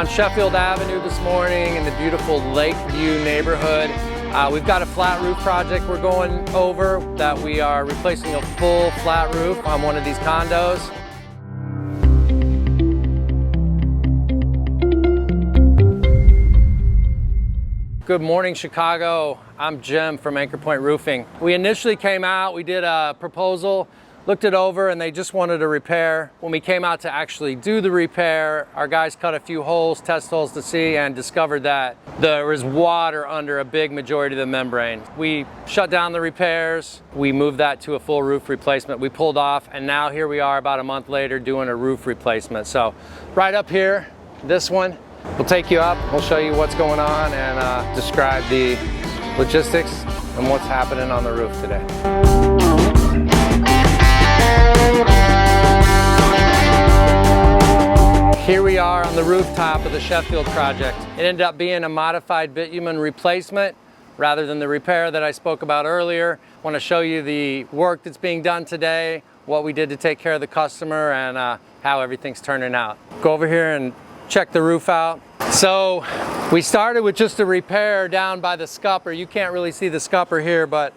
on Sheffield Avenue this morning in the beautiful Lakeview neighborhood. We've got a flat roof project we're going over that we are replacing a full flat roof on one of these condos. Good morning, Chicago. I'm Jim from Anchor Point Roofing. We initially came out, we did a proposal, looked it over, and they just wanted a repair. When we came out to actually do the repair, our guys cut a few holes, test holes to see, and discovered that there was water under a big majority of the membrane. We shut down the repairs, we moved that to a full roof replacement. We pulled off, and now here we are about a month later doing a roof replacement. So right up here, this one, we'll take you up, we'll show you what's going on and describe the logistics and what's happening on the roof today. Here we are on the rooftop of the Sheffield project. It ended up being a modified bitumen replacement rather than the repair that I spoke about earlier. I want to show you the work that's being done today, what we did to take care of the customer, and how everything's turning out. Go over here and check the roof out. So we started with just a repair down by the scupper. You can't really see the scupper here, but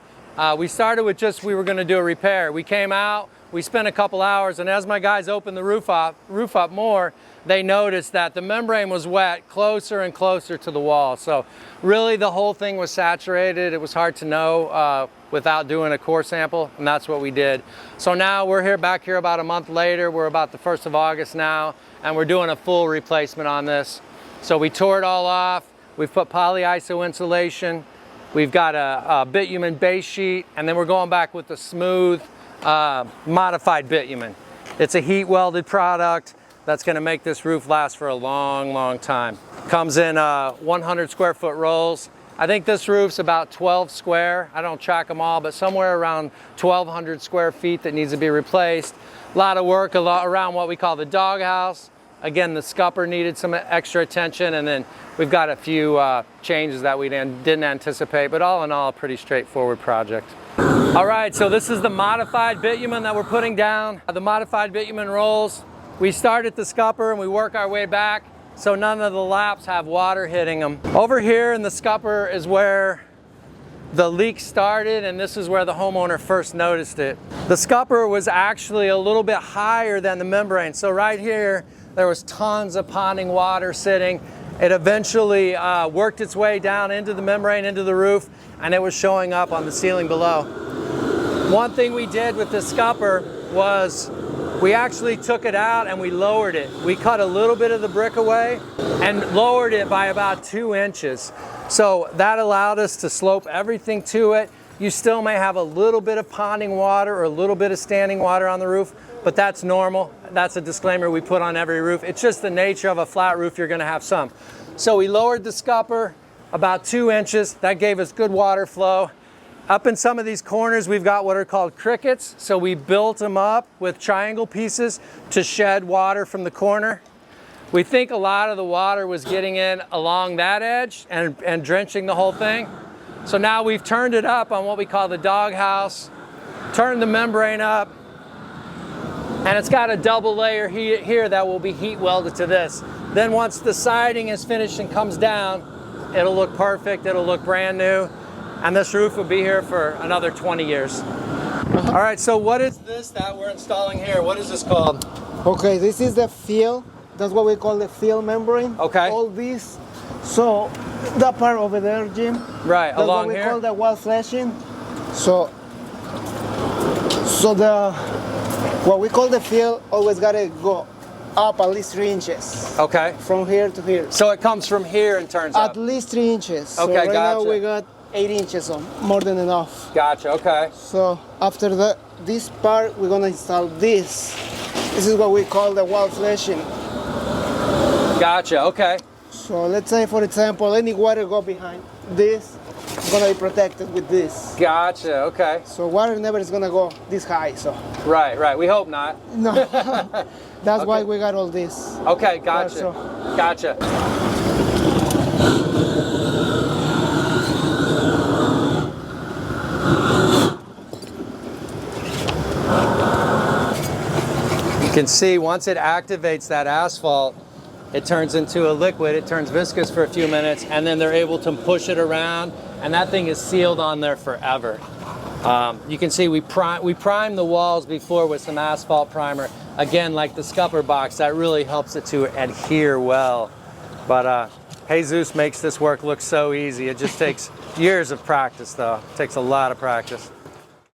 we started with we were going to do a repair. We came out, we spent a couple hours, and as my guys opened the roof up more, they noticed that the membrane was wet closer and closer to the wall. So really the whole thing was saturated. It was hard to know without doing a core sample, and that's what we did. So now we're back here about a month later. We're about the 1st of August now, and we're doing a full replacement on this. So we tore it all off. We've put polyiso insulation. We've got a bitumen base sheet, and then we're going back with the smooth modified bitumen. It's a heat welded product that's going to make this roof last for a long, long time. Comes in 100 square foot rolls. I think this roof's about 12 square. I don't track them all, but somewhere around 1,200 square feet that needs to be replaced. A lot of work around what we call the doghouse. Again, the scupper needed some extra attention, and then we've got a few changes that we didn't anticipate, but all in all, a pretty straightforward project. All right, so this is the modified bitumen that we're putting down. The modified bitumen rolls, we start at the scupper and we work our way back so none of the laps have water hitting them. Over here in the scupper is where the leak started, and this is where the homeowner first noticed it. The scupper was actually a little bit higher than the membrane, so right here, there was tons of ponding water sitting. It eventually worked its way down into the membrane, into the roof, and it was showing up on the ceiling below. One thing we did with the scupper was we actually took it out and we lowered it. We cut a little bit of the brick away and lowered it by about 2 inches. So that allowed us to slope everything to it. You still may have a little bit of ponding water or a little bit of standing water on the roof, but that's normal. That's a disclaimer we put on every roof. It's just the nature of a flat roof, you're gonna have some. So we lowered the scupper about 2 inches. That gave us good water flow. Up in some of these corners, we've got what are called crickets. So we built them up with triangle pieces to shed water from the corner. We think a lot of the water was getting in along that edge and drenching the whole thing. So now we've turned it up on what we call the doghouse, turned the membrane up, and it's got a double layer here that will be heat welded to this. Then once the siding is finished and comes down, it'll look perfect, it'll look brand new, and this roof will be here for another 20 years. All right, so what is this that we're installing here? What is this called? Okay, this is the fill. That's what we call the fill membrane. Okay. All this. So that part over there, Jim. Right, along here? That's what we call the wall flashing. So what we call the fill always gotta go up at least 3 inches. Okay. From here to here. So it comes from here and turns up? At least 3 inches. Okay, so right gotcha. now we got 8 inches, so more than enough. Gotcha, okay. So after this part, we're gonna install this. This is what we call the wall flashing. Gotcha, okay. So let's say, for example, any water go behind this, it's gonna be protected with this. Gotcha, okay. So water never is gonna go this high, so. Right, we hope not. No, that's Okay. why we got all this. Okay, gotcha, So. gotcha. You can see once it activates that asphalt, it turns into a liquid, it turns viscous for a few minutes, and then they're able to push it around, and that thing is sealed on there forever. You can see we primed the walls before with some asphalt primer. Again, like the Scupper box, that really helps it to adhere well. But Jesus makes this work look so easy. It just takes years of practice though. It takes a lot of practice.